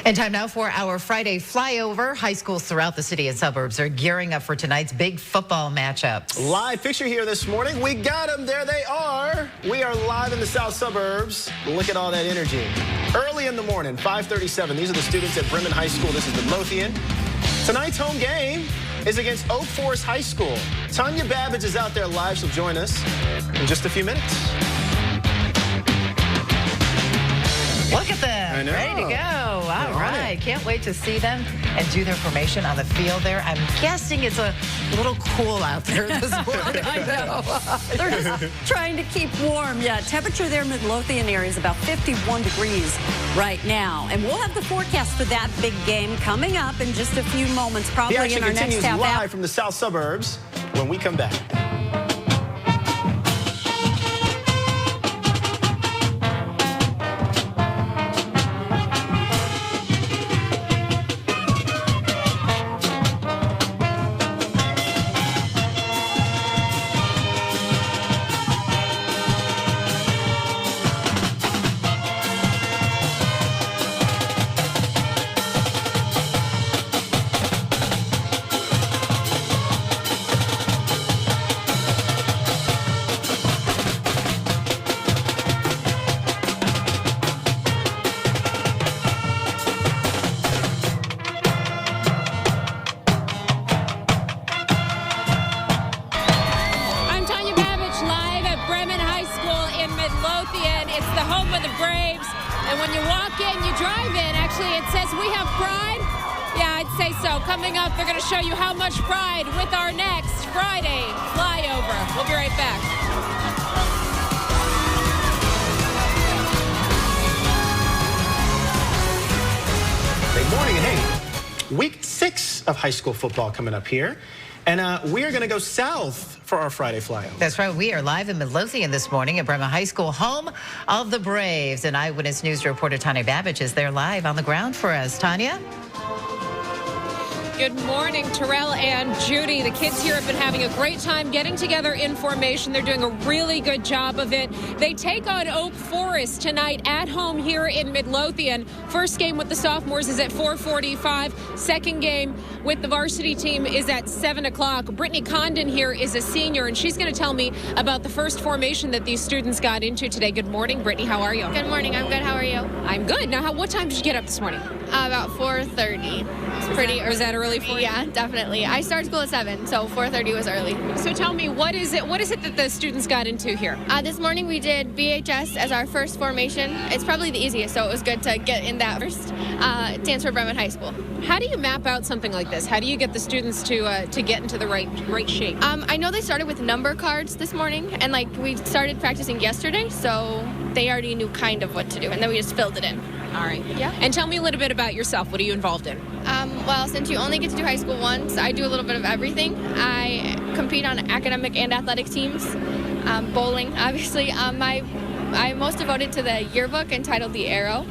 And time now for our Friday Flyover. High schools throughout the city and suburbs are gearing up for tonight's big football matchups. Live picture here this morning. We got them. There they are. We are live in the south suburbs. Look at all that energy. Early in the morning, 5:37. These are the students at Bremen High School. This is Midlothian. Tonight's home game is against Forest High School. Tanya Babbage is out there live. She'll join us in just a few minutes. Look at them. I know. Ready to go. All right. Can't wait to see them and do their formation on the field there. I'm guessing it's a little cool out there this morning. I know. They're just trying to keep warm. Yeah, temperature there in Midlothian area is about 51 degrees right now. And we'll have the forecast for that big game coming up in just a few moments, probably The action in our next continues half hour. live from the south suburbs when we come back. It's the home of the Braves, and when you walk in, you drive in. Actually, it says we have pride. Yeah, I'd say so. Coming up, they're going to show you how much pride with our next Friday Flyover. We'll be right back. Good morning, and hey, week 6 of high school football coming up here. And we are going to go south for our Friday Flyover. That's right. We are live in Midlothian this morning at Bremen High School, home of the Braves. And Eyewitness News reporter Tanya Babbage is there live on the ground for us. Tanya? Good morning, Terrell and Judy. The kids here have been having a great time getting together in formation. They're doing a really good job of it. They take on Forest tonight at home here in Midlothian. First game with the sophomores is at 4:45. Second game with the varsity team is at 7 o'clock. Brittany Condon here is a senior, and she's going to tell me about the first formation that these students got into today. Good morning, Brittany. How are you? Good morning. I'm good. How are you? I'm good. Now, what time did you get up this morning? About 4:30. It's pretty early. Was that early for you? Yeah, definitely. I started school at 7, so 4:30 was early. So tell me, what is it that the students got into here? This morning we did BHS as our first formation. It's probably the easiest, so it was good to get in that first. It stands for Bremen High School. How do you map out something like this? How do you get the students to get into the right shape? I know they started with number cards this morning, and we started practicing yesterday, so they already knew kind of what to do, and then we just filled it in. All right. Yeah. And tell me a little bit about yourself. What are you involved in? Well, since you only get to do high school once, I do a little bit of everything. I compete on academic and athletic teams. Bowling, obviously. I'm most devoted to the yearbook entitled The Arrow.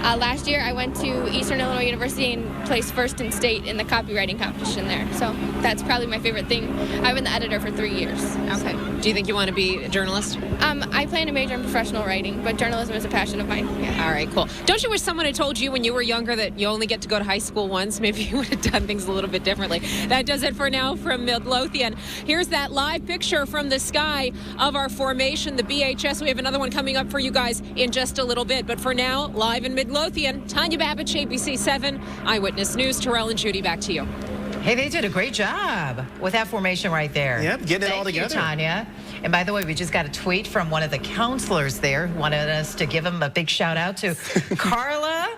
Last year, I went to Eastern Illinois University and placed first in state in the copywriting competition there. So that's probably my favorite thing. I've been the editor for 3 years. Okay. Do you think you want to be a journalist? I plan to major in professional writing, but journalism is a passion of mine. Yeah. All right, cool. Don't you wish someone had told you when you were younger that you only get to go to high school once? Maybe you would have done things a little bit differently. That does it for now from Midlothian. Here's that live picture from the sky of our formation, the BHS. We have another one coming up for you guys in just a little bit. But for now, live in Midlothian, Tanya Babbage, ABC7, Eyewitness News. Terrell and Judy, back to you. Hey, they did a great job with that formation right there. Yep, getting it all together. Thank you, Tanya. And by the way, we just got a tweet from one of the counselors there who wanted us to give him a big shout out to Carla.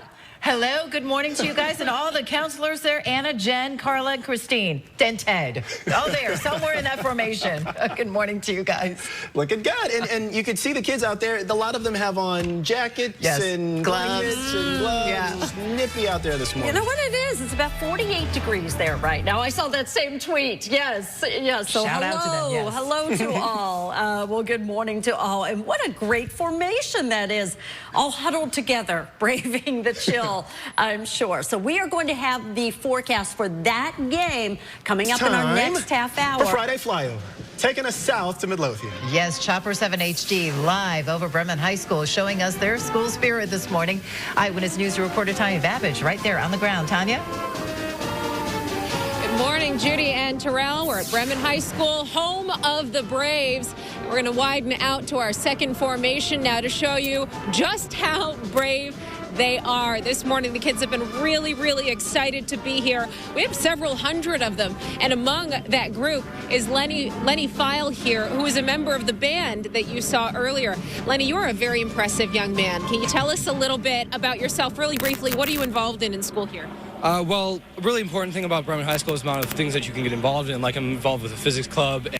Hello, good morning to you guys and all the counselors there, Anna, Jen, Carla, and Christine, and Ted. Oh, there, somewhere in that formation. Good morning to you guys. Looking good. And you can see the kids out there. A lot of them have on jackets and gloves. And gloves. Yeah. It's nippy out there this morning. You know what it is? It's about 48 degrees there right now. I saw that same tweet. Yes, yes. So Shout out to them, yes. Hello to all. Well, good morning to all. And what a great formation that is. All huddled together, braving the chill. will, I'm sure. So we are going to have the forecast for that game coming up in our next half hour. For Friday Flyover, taking us south to Midlothian. Yes, Chopper 7 HD live over Bremen High School, showing us their school spirit this morning. Eyewitness News reporter Tanya Babbage right there on the ground. Tanya? Good morning, Judy and Terrell. We're at Bremen High School, home of the Braves. We're going to widen out to our second formation now to show you just how brave they are. This morning, the kids have been really, really excited to be here. We have several hundred of them, and among that group is Lenny File here, who is a member of the band that you saw earlier. Lenny, you are a very impressive young man. Can you tell us a little bit about yourself really briefly? What are you involved in school here? Well, a really important thing about Bremen High School is the amount of things that you can get involved in. Like, I'm involved with a physics club and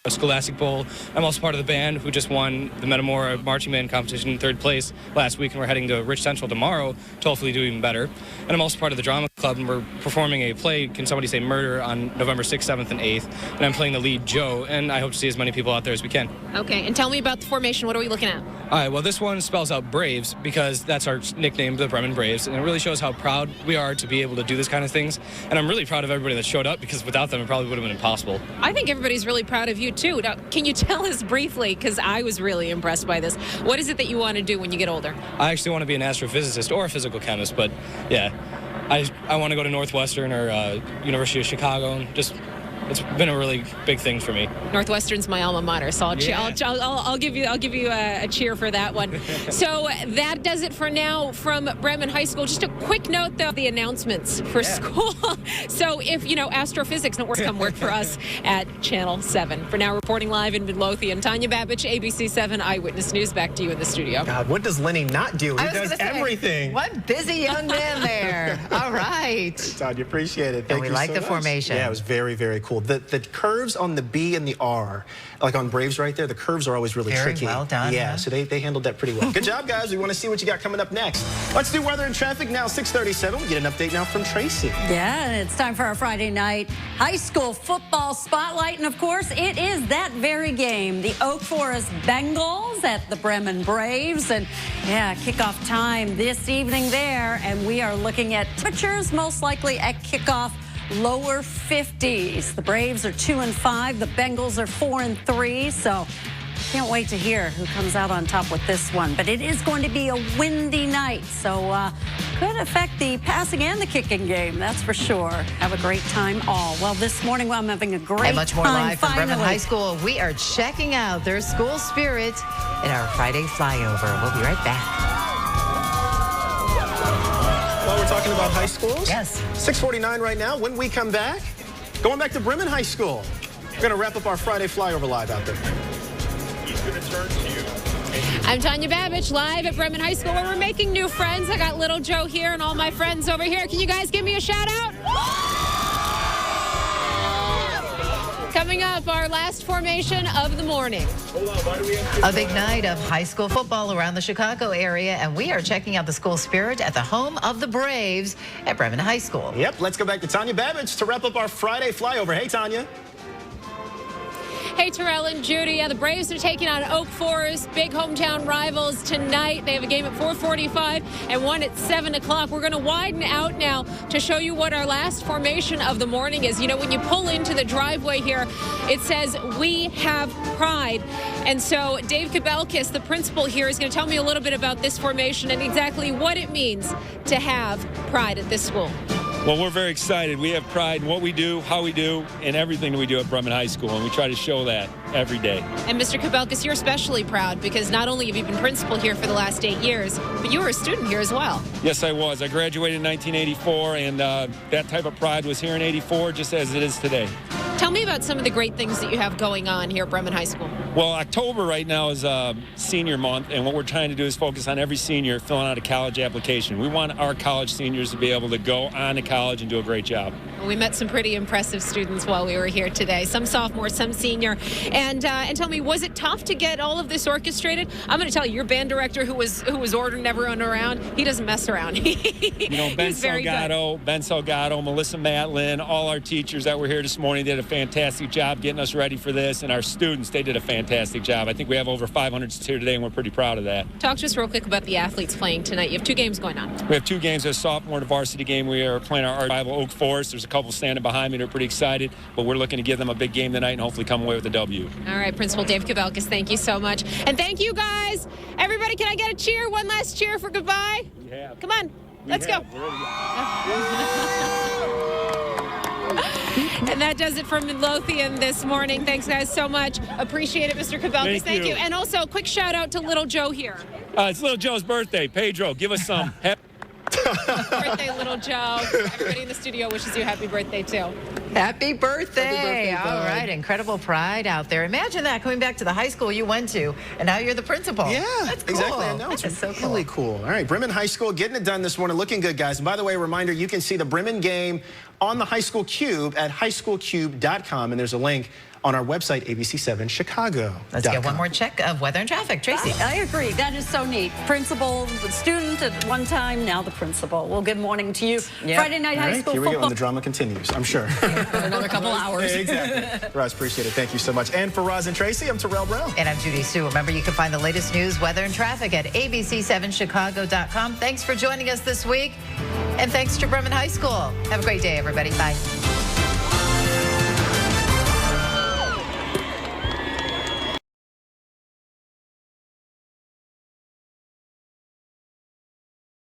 a scholastic bowl. I'm also part of the band who just won the Metamora marching band competition in 3rd place last week, and we're heading to Rich Central tomorrow to hopefully do even better. And I'm also part of the drama club, and we're performing a play, Can Somebody Say Murder, on November 6th, 7th, and 8th. And I'm playing the lead, Joe, and I hope to see as many people out there as we can. Okay, and tell me about the formation. What are we looking at? All right, well, this one spells out Braves because that's our nickname, the Bremen Braves, and it really shows how proud we are to be able to do this kind of things. And I'm really proud of everybody that showed up, because without them, it probably would have been impossible. I think everybody's really proud of you, too. Now, can you tell us briefly, because I was really impressed by this, what is it that you want to do when you get older? I actually want to be an astrophysicist or a physical chemist, but yeah, I want to go to Northwestern or University of Chicago, and just it's been a really big thing for me. Northwestern's my alma mater, so I'll give you a cheer for that one. So that does it for now from Bremen High School. Just a quick note, though, the announcements for school. So if astrophysics don't work, come work for us at Channel 7. For now, reporting live in Midlothian, Tanya Babbage, ABC7 Eyewitness News. Back to you in the studio. God, what does Lenny not do? He does everything. What busy young man there. All right. Tanya, appreciate it. Thank we you like so the much. formation. Yeah, it was very, very cool. The curves on the B and the R, like on Braves right there, the curves are always really Very tricky. well done, Yeah, huh? so they handled that pretty well. Good job, guys. We want to see what you got coming up next. Let's do weather and traffic now, 6:37. We get an update now from Tracy. Yeah, and it's time for our Friday night high school football spotlight. And, of course, it is that very game, the Oak Forest Bengals at the Bremen Braves. And, yeah, kickoff time this evening there. And we are looking at temperatures most likely at kickoff lower 50s. The Braves are 2-5. The Bengals are 4-3. So can't wait to hear who comes out on top with this one. But it is going to be a windy night, so could affect the passing and the kicking game, that's for sure. Have a great time all. Well, this morning I'm having a great And much more time live from finally. Bremen High School. We are checking out their school spirit in our Friday Flyover. We'll be right back. While we're talking about high schools, Yes. 6:49 right now. When we come back, going back to Bremen High School. We're going to wrap up our Friday Flyover live out there. I'm Tanya Babbage, live at Bremen High School, where we're making new friends. I got little Joe here and all my friends over here. Can you guys give me a shout out? Coming up, our last formation of the morning. A big night of high school football around the Chicago area, and we are checking out the school spirit at the home of the Braves at Bremen High School. Yep, let's go back to Tanya Babbage to wrap up our Friday Flyover. Hey, Tanya. Hey, Terrell and Judy. Yeah, the Braves are taking on Oak Forest, big hometown rivals tonight. They have a game at 4:45 and one at 7 o'clock. We're going to widen out now to show you what our last formation of the morning is. You know, when you pull into the driveway here, it says, "We have pride." And so Dave Kabelkis, the principal here, is going to tell me a little bit about this formation and exactly what it means to have pride at this school. Well, we're very excited. We have pride in what we do, how we do, and everything that we do at Bremen High School, and we try to show that every day. And Mr. Kabelkis, you're especially proud because not only have you been principal here for the last 8 years, but you were a student here as well. Yes, I was. I graduated in 1984, and that type of pride was here in 84, just as it is today. Tell me about some of the great things that you have going on here at Bremen High School. Well, October right now is senior month, and what we're trying to do is focus on every senior filling out a college application. We want our college seniors to be able to go on to college and do a great job. We met some pretty impressive students while we were here today, some sophomore, some senior. And tell me, was it tough to get all of this orchestrated? I'm going to tell you, your band director who was ordering everyone around, he doesn't mess around. You know, Ben Salgado, Melissa Matlin, all our teachers that were here this morning did a fantastic job getting us ready for this, and our students, they did a fantastic fantastic job. I think we have over 500 here today, and we're pretty proud of that. Talk to us real quick about the athletes playing tonight. You have 2 games going on. We have 2 games. A sophomore and a varsity game. We are playing our rival Oak Forest. There's a couple standing behind me. They're pretty excited, but we're looking to give them a big game tonight and hopefully come away with a W. All right, Principal Dave Kavelkis, thank you so much. And thank you, guys. Everybody, can I get a cheer? One last cheer for goodbye? Yeah. Come on, let's go. And that does it for Midlothian this morning. Thanks, guys, so much. Appreciate it, Mr. Kavelkis. Thank you. And also, quick shout out to little Joe here. It's little Joe's birthday. Pedro, give us some. Birthday, little Joe. Everybody in the studio wishes you a happy birthday, too. Happy birthday. Happy birthday, all right, incredible pride out there. Imagine that, coming back to the high school you went to, and now you're the principal. Yeah, that's cool. exactly. I know. That is so really cool. All right, Bremen High School getting it done this morning. Looking good, guys. And by the way, a reminder, you can see the Bremen game on the High School Cube at highschoolcube.com, and there's a link on our website, ABC7 Chicago. Let's get one more check of weather and traffic. Tracy. I agree. That is so neat. Principal, the student at one time, now the principal. Well, good morning to you. Yep. Friday night high school Here we football. go, and the drama continues, I'm sure. For another couple hours. Exactly. Roz, appreciate it. Thank you so much. And for Roz and Tracy, I'm Terrell Brown. And I'm Judy Sue. Remember, you can find the latest news, weather, and traffic at ABC7Chicago.com. Thanks for joining us this week. And thanks to Bremen High School. Have a great day, everybody. Bye.